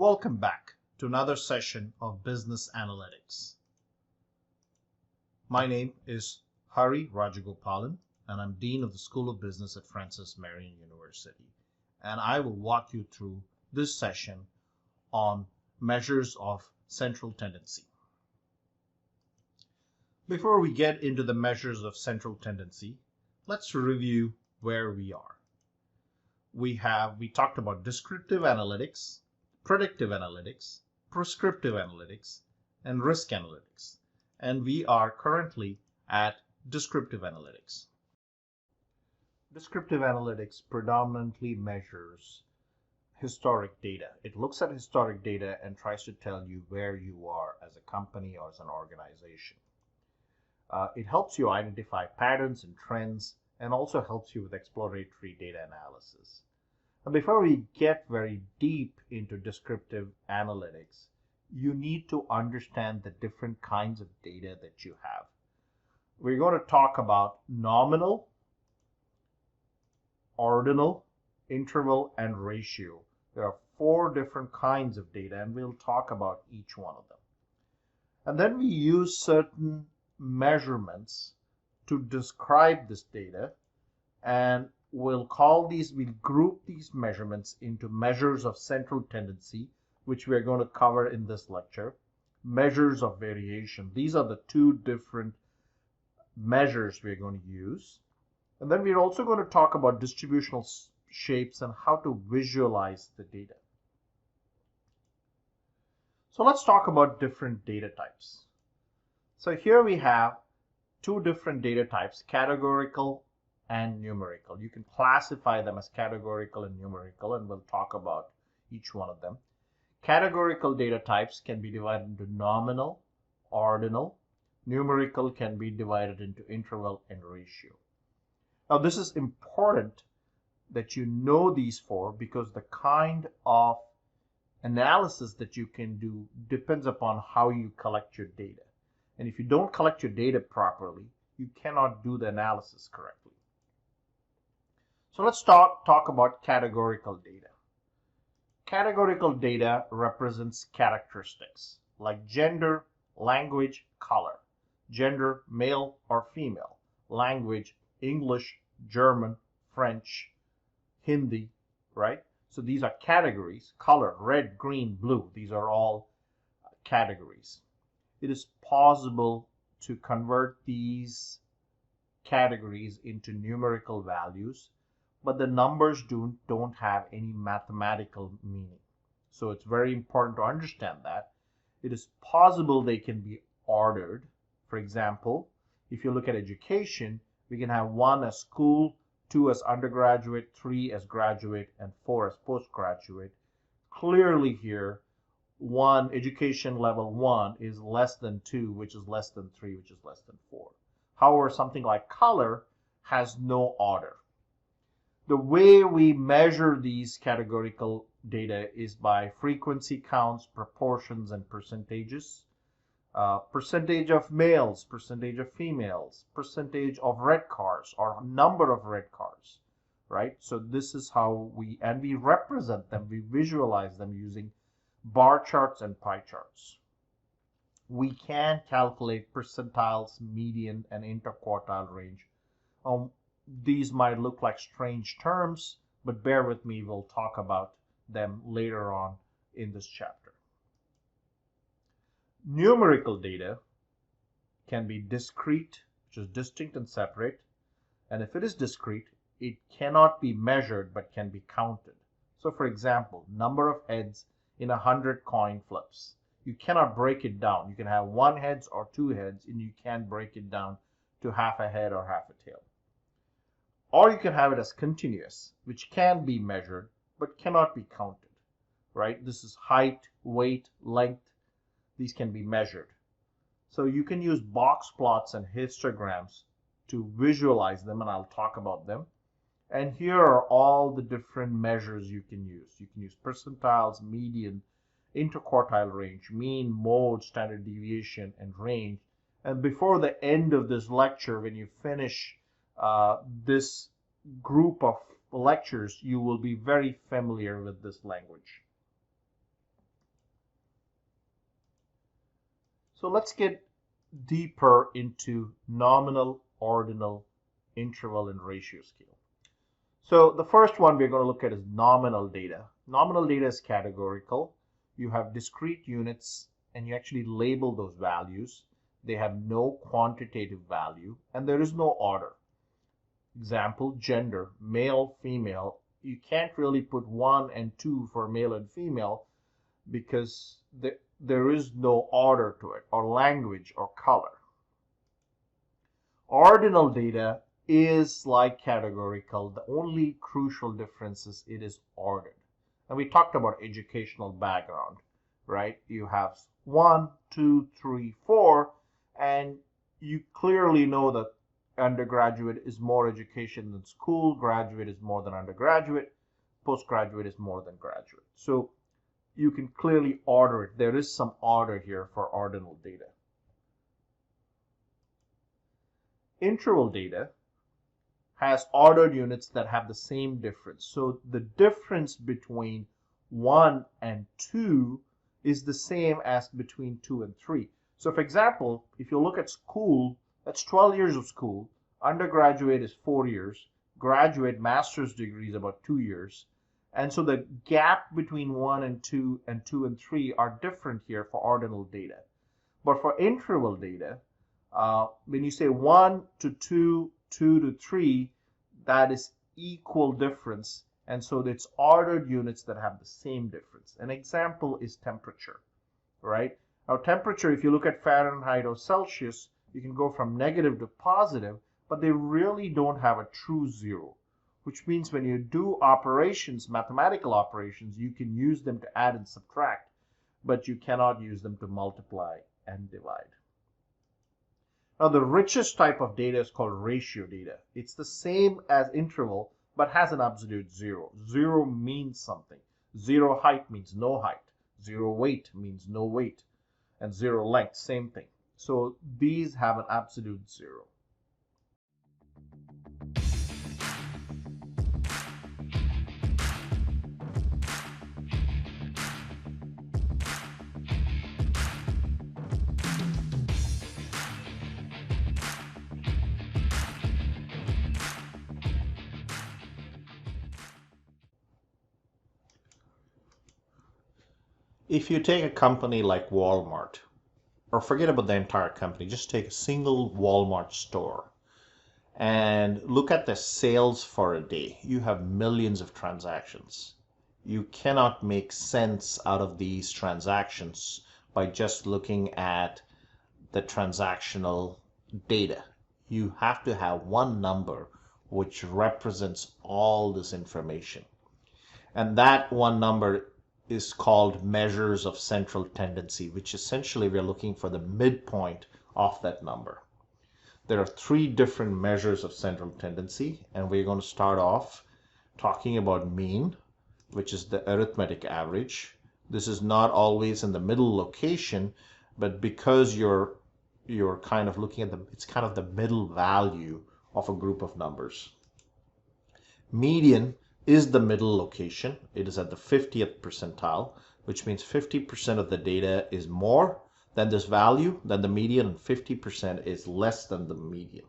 Welcome back to another session of Business Analytics. My name is Hari Rajagopalan, and I'm Dean of the School of Business at Francis Marion University. And I will walk you through this session on measures of central tendency. Before we get into the measures of central tendency, let's review where we are. We talked about descriptive analytics, predictive analytics, prescriptive analytics, and risk analytics. And we are currently at descriptive analytics. Descriptive analytics predominantly measures historic data. It looks at historic data and tries to tell you where you are as a company or as an organization. It helps you identify patterns and trends, and also helps you with exploratory data analysis. Now, before we get very deep into descriptive analytics, you need to understand the different kinds of data that you have. We're going to talk about nominal, ordinal, interval, and ratio. There are 4 different kinds of data, and we'll talk about each one of them. And then we use certain measurements to describe this data, and we'll group these measurements into measures of central tendency, which we're going to cover in this lecture, measures of variation. These are the 2 different measures we're going to use. And then we're also going to talk about distributional shapes and how to visualize the data. So let's talk about different data types. So here we have 2 different data types, categorical and numerical. You can classify them as categorical and numerical, and we'll talk about each one of them. Categorical data types can be divided into nominal, ordinal. Numerical can be divided into interval and ratio. Now, this is important that you know these 4, because the kind of analysis that you can do depends upon how you collect your data. And if you don't collect your data properly, you cannot do the analysis correctly. So let's talk about categorical data. Categorical data represents characteristics like gender, language, color. Gender, male or female. Language, English, German, French, Hindi, right? So these are categories. Color, red, green, blue. These are all categories. It is possible to convert these categories into numerical values, but the numbers don't have any mathematical meaning. So it's very important to understand that. It is possible they can be ordered. For example, if you look at education, we can have 1 as school, 2 as undergraduate, 3 as graduate, and 4 as postgraduate. Clearly here, education level 1 is less than 2, which is less than 3, which is less than 4. However, something like color has no order. The way we measure these categorical data is by frequency counts, proportions, and percentages. Percentage of males, percentage of females, percentage of red cars, or number of red cars, right? So this is how we represent them, we visualize them using bar charts and pie charts. We can calculate percentiles, median, and interquartile range. These might look like strange terms, but bear with me, we'll talk about them later on in this chapter. Numerical data can be discrete, which is distinct and separate. And if it is discrete, it cannot be measured but can be counted. So for example, number of heads in 100 coin flips. You cannot break it down. You can have 1 heads or 2 heads, and you can't break it down to half a head or half a tail. Or you can have it as continuous, which can be measured but cannot be counted, right? This is height, weight, length. These can be measured. So you can use box plots and histograms to visualize them, and I'll talk about them. And here are all the different measures you can use. You can use percentiles, median, interquartile range, mean, mode, standard deviation, and range. And before the end of this lecture, when you finish this group of lectures, you will be very familiar with this language. So let's get deeper into nominal, ordinal, interval, and ratio scale. So the first one we're going to look at is nominal data. Nominal data is categorical. You have discrete units and you actually label those values. They have no quantitative value and there is no order. Example, gender, male, female. You can't really put 1 and 2 for male and female because there is no order to it, or language or color. Ordinal data is like categorical. The only crucial difference is it is ordered. And we talked about educational background, right? You have 1, 2, 3, 4, and you clearly know that undergraduate is more education than school, graduate is more than undergraduate, postgraduate is more than graduate. So you can clearly order it. There is some order here for ordinal data. Interval data has ordered units that have the same difference. So the difference between 1 and 2 is the same as between 2 and 3. So for example, if you look at school, that's 12 years of school. Undergraduate is 4 years. Graduate master's degree is about 2 years. And so the gap between 1 and 2 and 2 and 3 are different here for ordinal data. But for interval data, when you say 1 to 2, 2 to 3, that is equal difference. And so it's ordered units that have the same difference. An example is temperature, right? Now temperature, if you look at Fahrenheit or Celsius, you can go from negative to positive, but they really don't have a true zero, which means when you do operations, mathematical operations, you can use them to add and subtract, but you cannot use them to multiply and divide. Now the richest type of data is called ratio data. It's the same as interval, but has an absolute zero. Zero means something. Zero height means no height. Zero weight means no weight. And zero length, same thing. So these have an absolute zero. If you take a company like Walmart, or forget about the entire company, just take a single Walmart store and look at the sales for a day. You have millions of transactions. You cannot make sense out of these transactions by just looking at the transactional data. You have to have one number which represents all this information. And that one number is called measures of central tendency, which essentially we're looking for the midpoint of that number. There are 3 different measures of central tendency, and we're going to start off talking about mean, which is the arithmetic average. This is not always in the middle location, but because you're kind of looking at it's kind of the middle value of a group of numbers. Median is the middle location. It is at the 50th percentile, which means 50% of the data is more than this value, than the median, and 50% is less than the median.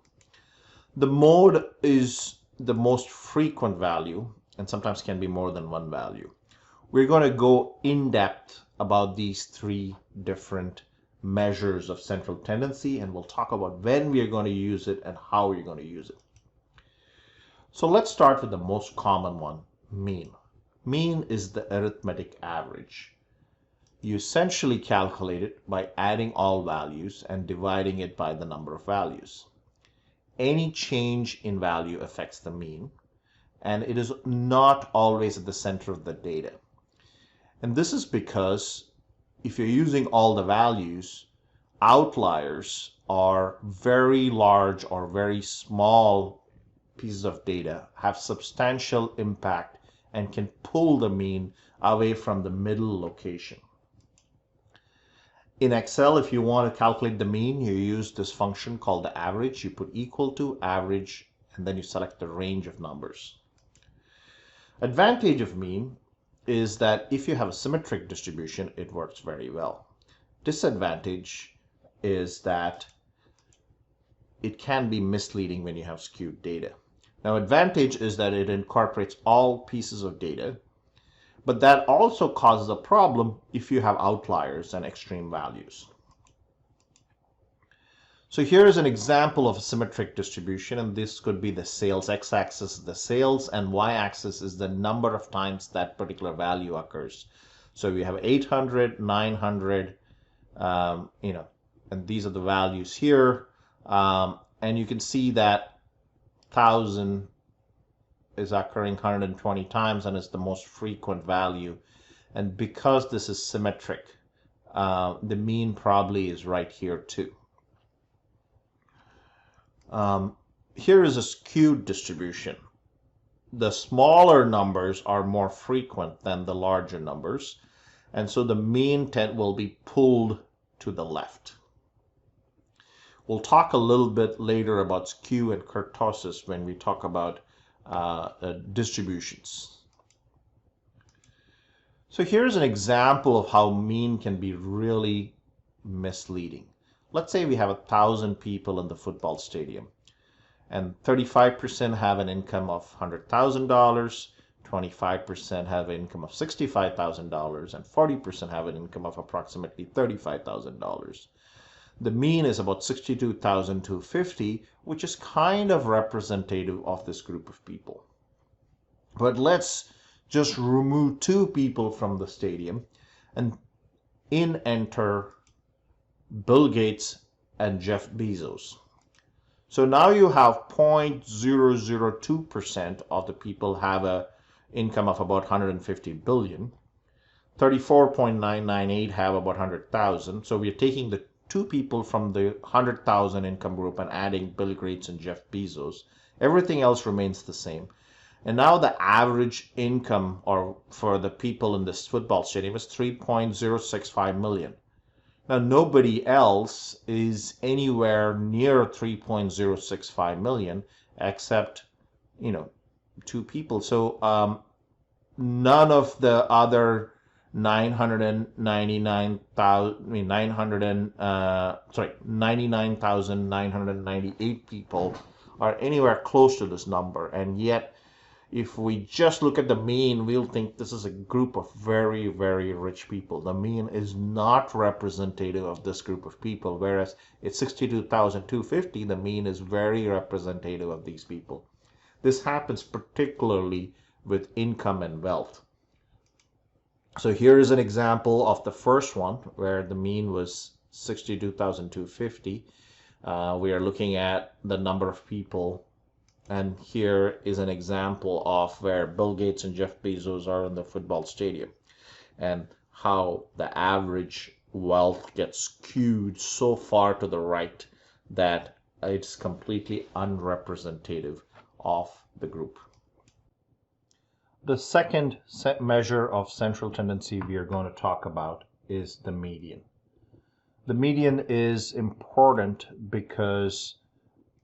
The mode is the most frequent value, and sometimes can be more than one value. We're going to go in depth about these 3 different measures of central tendency, and we'll talk about when we are going to use it and how we're going to use it. So let's start with the most common one, mean. Mean is the arithmetic average. You essentially calculate it by adding all values and dividing it by the number of values. Any change in value affects the mean, and it is not always at the center of the data. And this is because if you're using all the values, outliers are very large or very small pieces of data, have substantial impact, and can pull the mean away from the middle location. In Excel, if you want to calculate the mean, you use this function called the average. You put equal to average, and then you select the range of numbers. Advantage of mean is that if you have a symmetric distribution, it works very well. Disadvantage is that it can be misleading when you have skewed data. Now, advantage is that it incorporates all pieces of data, but that also causes a problem if you have outliers and extreme values. So here is an example of a symmetric distribution, and this could be the sales. X-axis is the sales, and y-axis is the number of times that particular value occurs. So we have 800, 900, and these are the values here. And you can see that 1000 is occurring 120 times and is the most frequent value. And because this is symmetric, the mean probably is right here too. Here is a skewed distribution. The smaller numbers are more frequent than the larger numbers, and so the mean will be pulled to the left. We'll talk a little bit later about skew and kurtosis when we talk about distributions. So here's an example of how mean can be really misleading. Let's say we have 1,000 people in the football stadium, and 35% have an income of $100,000, 25% have an income of $65,000, and 40% have an income of approximately $35,000. The mean is about 62,250, which is kind of representative of this group of people. But let's just remove 2 people from the stadium and enter Bill Gates and Jeff Bezos. So now you have 0.002% of the people have an income of about 150 billion. 34.998 have about 100,000. So we're taking the 2 people from the 100,000 income group and adding Bill Gates and Jeff Bezos. Everything else remains the same. And now the average income for the people in this football stadium is 3.065 million. Now, nobody else is anywhere near 3.065 million except, 2 people. So none of the other 99,998 people are anywhere close to this number. And yet, if we just look at the mean, we'll think this is a group of very, very rich people. The mean is not representative of this group of people, whereas it's 62,250, the mean is very representative of these people. This happens particularly with income and wealth. So here is an example of the first one where the mean was 62,250. We are looking at the number of people. And here is an example of where Bill Gates and Jeff Bezos are in the football stadium and how the average wealth gets skewed so far to the right that it's completely unrepresentative of the group. The second measure of central tendency we are going to talk about is the median. The median is important because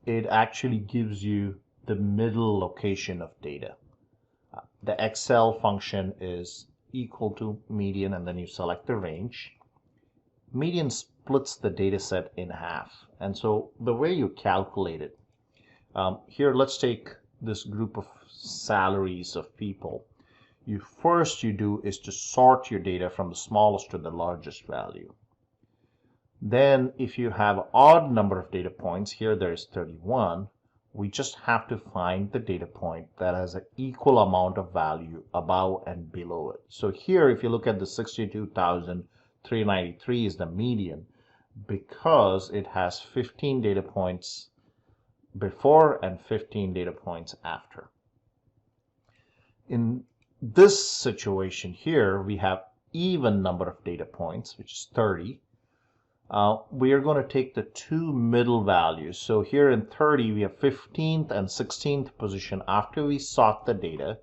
it actually gives you the middle location of data. The Excel function is equal to median, and then you select the range. Median splits the data set in half, and so the way you calculate it, here let's take this group of salaries of people. First you do is to sort your data from the smallest to the largest value. Then if you have an odd number of data points, here there is 31, we just have to find the data point that has an equal amount of value above and below it. So here, if you look at the 62,393 is the median because it has 15 data points before and 15 data points after. In this situation here, we have even number of data points, which is 30. We are going to take the 2 middle values. So here in 30, we have 15th and 16th position after we sort the data,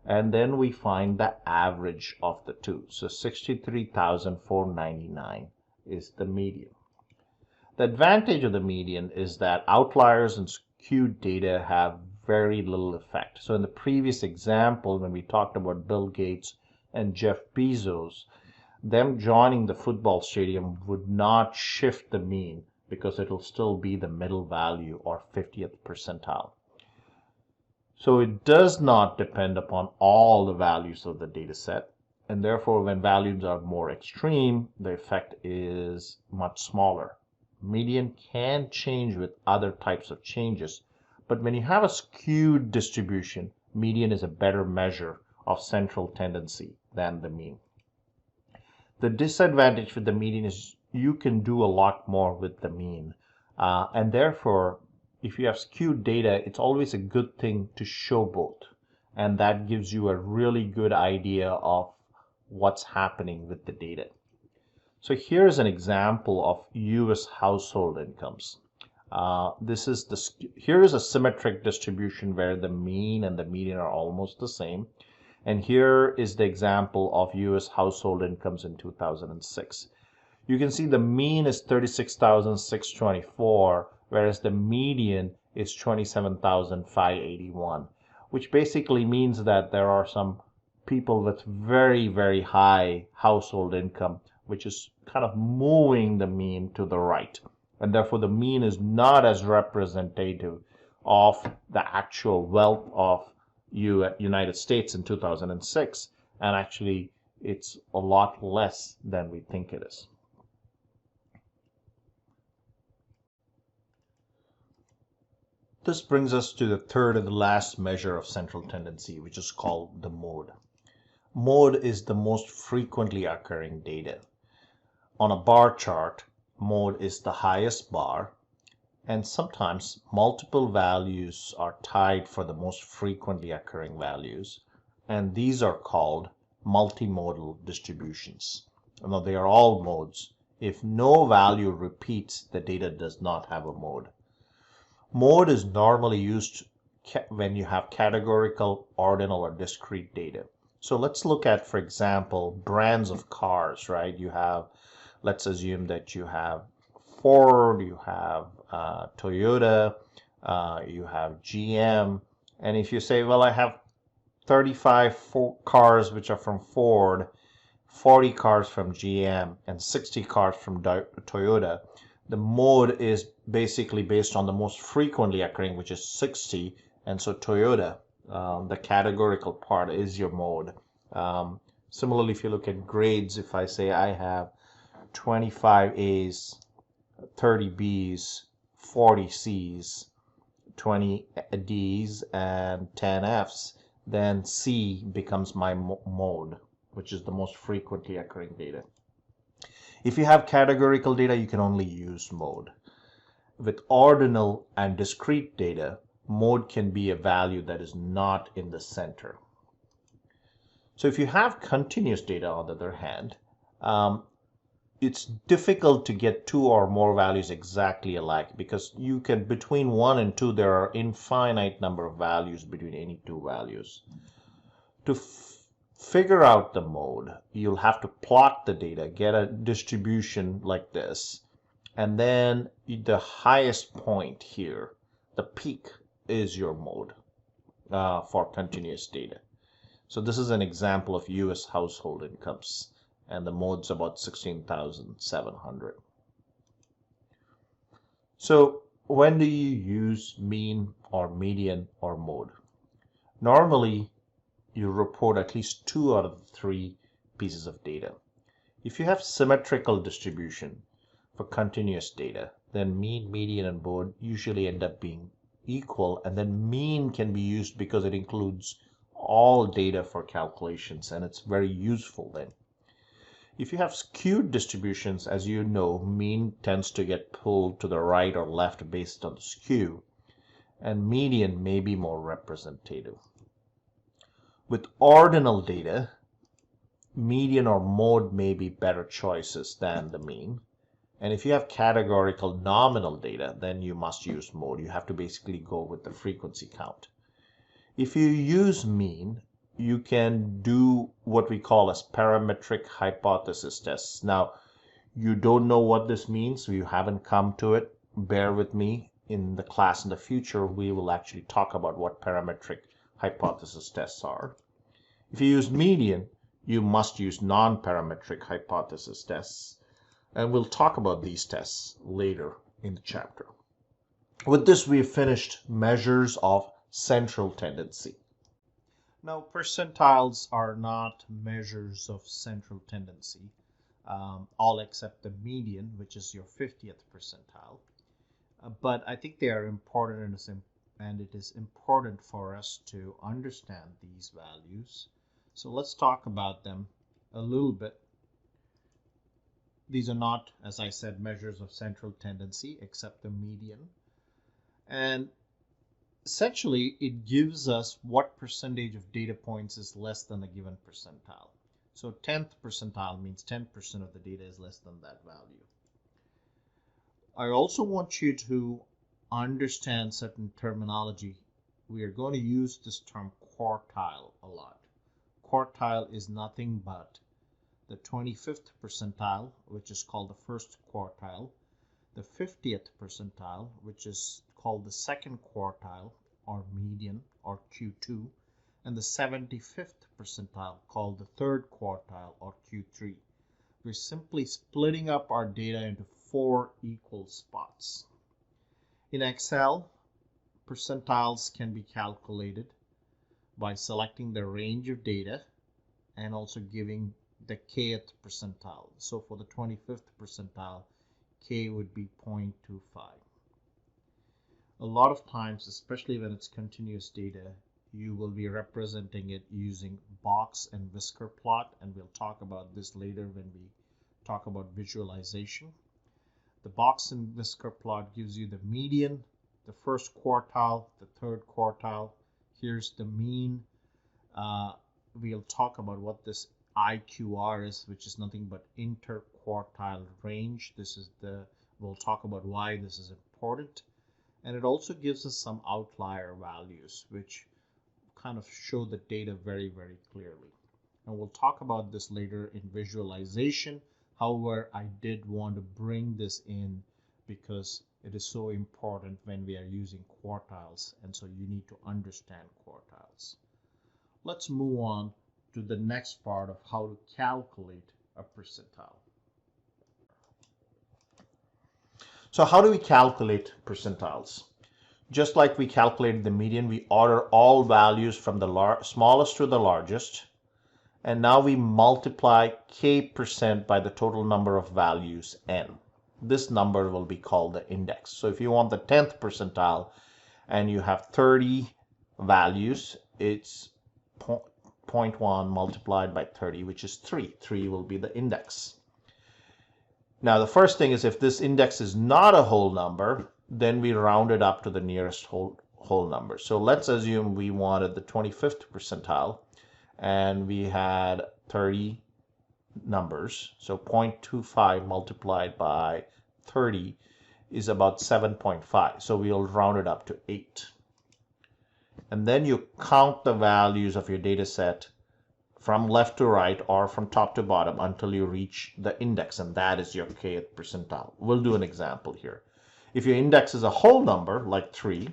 and then we find the average of the 2. So 63,499 is the median. The advantage of the median is that outliers and skewed data have very little effect. So in the previous example, when we talked about Bill Gates and Jeff Bezos, them joining the football stadium would not shift the mean because it will still be the middle value or 50th percentile. So it does not depend upon all the values of the data set, and therefore when values are more extreme, the effect is much smaller. Median can change with other types of changes, but when you have a skewed distribution, median is a better measure of central tendency than the mean. The disadvantage with the median is you can do a lot more with the mean, and therefore if you have skewed data, it's always a good thing to show both, and that gives you a really good idea of what's happening with the data. So here's an example of US household incomes. Here is a symmetric distribution where the mean and the median are almost the same. And here is the example of US household incomes in 2006. You can see the mean is 36,624, whereas the median is 27,581, which basically means that there are some people with very, very high household income, which is kind of moving the mean to the right. And therefore the mean is not as representative of the actual wealth of United States in 2006, and actually it's a lot less than we think it is. This brings us to the third and the last measure of central tendency, which is called the mode. Mode is the most frequently occurring data. On a bar chart, mode is the highest bar, and sometimes multiple values are tied for the most frequently occurring values, and these are called multimodal distributions. Now they are all modes. If no value repeats, the data does not have a mode. Mode is normally used when you have categorical, ordinal, or discrete data. So let's look at, for example, brands of cars, right? You have, let's assume that you have Ford, you have Toyota, you have GM, and if you say, well, I have 35 cars which are from Ford, 40 cars from GM, and 60 cars from Toyota, the mode is basically based on the most frequently occurring, which is 60, and so Toyota, the categorical part, is your mode. Similarly, if you look at grades, if I say I have 25 A's, 30 B's, 40 C's, 20 D's, and 10 F's, then C becomes my mode, which is the most frequently occurring data. If you have categorical data, you can only use mode. With ordinal and discrete data, mode can be a value that is not in the center. So if you have continuous data, on the other hand, it's difficult to get two or more values exactly alike, because you can, between 1 and 2, there are infinite number of values between any two values. To figure out the mode, you'll have to plot the data, get a distribution like this, and then the highest point here, the peak, is your mode for continuous data. So this is an example of US household incomes, and the mode's about 16,700. So when do you use mean or median or mode? Normally, you report at least 2 out of the 3 pieces of data. If you have symmetrical distribution for continuous data, then mean, median, and mode usually end up being equal, and then mean can be used because it includes all data for calculations, and it's very useful then. If you have skewed distributions, as you know, mean tends to get pulled to the right or left based on the skew, and median may be more representative. With ordinal data, median or mode may be better choices than the mean. And if you have categorical nominal data, then you must use mode. You have to basically go with the frequency count. If you use mean, you can do what we call as parametric hypothesis tests. Now, you don't know what this means. You haven't come to it. Bear with me. In the class in the future, we will actually talk about what parametric hypothesis tests are. If you use median, you must use non-parametric hypothesis tests. And we'll talk about these tests later in the chapter. With this, we've finished measures of central tendency. Now, percentiles are not measures of central tendency, all except the median, which is your 50th percentile. But I think they are important, and it is important for us to understand these values. So let's talk about them a little bit. These are not, as I said, measures of central tendency, except the median. And essentially, it gives us what percentage of data points is less than a given percentile. So 10th percentile means 10% of the data is less than that value. I also want you to understand certain terminology. We are going to use this term quartile a lot. Quartile is nothing but the 25th percentile, which is called the first quartile, the 50th percentile, which is called the second quartile or median or Q2, and the 75th percentile called the third quartile or Q3. We're simply splitting up our data into 4 equal spots. In Excel, percentiles can be calculated by selecting the range of data and also giving the kth percentile. So for the 25th percentile, k would be 0.25. A lot of times, especially when it's continuous data, you will be representing it using box and whisker plot, and we'll talk about this later when we talk about visualization. The box and whisker plot gives you the median, the first quartile, the third quartile. Here's the mean. We'll talk about what this IQR is, which is nothing but interquartile range. We'll talk about why this is important. And it also gives us some outlier values, which kind of show the data very, very clearly. And we'll talk about this later in visualization. However, I did want to bring this in because it is so important when we are using quartiles, and so you need to understand quartiles. Let's move on to the next part of how to calculate a percentile. So how do we calculate percentiles? Just like we calculated the median, we order all values from the smallest to the largest, and now we multiply k% by the total number of values n. This number will be called the index. So if you want the 10th percentile and you have 30 values, it's 0.1 multiplied by 30, which is 3. 3 will be the index. Now, the first thing is, if this index is not a whole number, then we round it up to the nearest whole number. So let's assume we wanted the 25th percentile and we had 30 numbers. So 0.25 multiplied by 30 is about 7.5. So we'll round it up to 8. And then you count the values of your data set from left to right or from top to bottom until you reach the index, and that is your kth percentile. We'll do an example here. If your index is a whole number, like 3,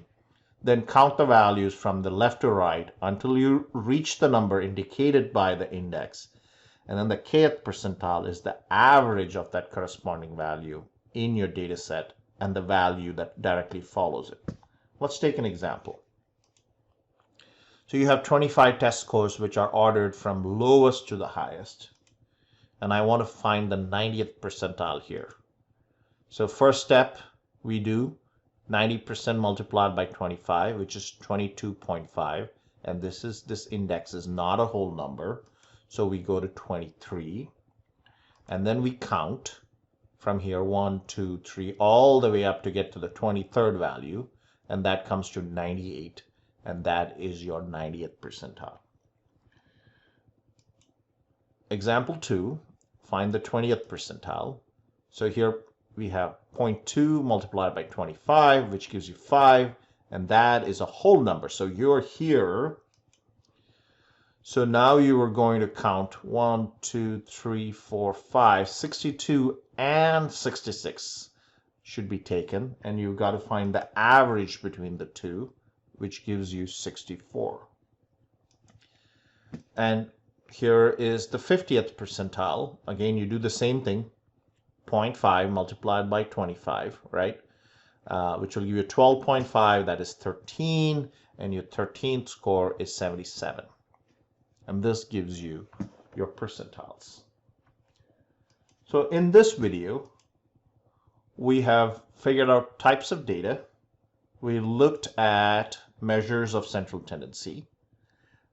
then count the values from the left to right until you reach the number indicated by the index, and then the kth percentile is the average of that corresponding value in your data set and the value that directly follows it. Let's take an example. So you have 25 test scores which are ordered from lowest to the highest. And I want to find the 90th percentile here. So first step, we do 90% multiplied by 25, which is 22.5. And this index is not a whole number. So we go to 23. And then we count from here 1, 2, 3, all the way up to get to the 23rd value. And that comes to 98. And that is your 90th percentile. Example 2, find the 20th percentile. So here we have 0.2 multiplied by 25, which gives you 5, and that is a whole number. So you're here. So now you are going to count 1, 2, 3, 4, 5, 62 and 66 should be taken, and you've got to find the average between the two, which gives you 64. And here is the 50th percentile. Again, you do the same thing, 0.5 multiplied by 25, right? Which will give you 12.5, that is 13, and your 13th score is 77. And this gives you your percentiles. So in this video, we have figured out types of data. We looked at measures of central tendency.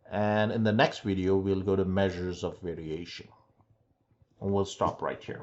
And in the next video, we'll go to measures of variation. And we'll stop right here.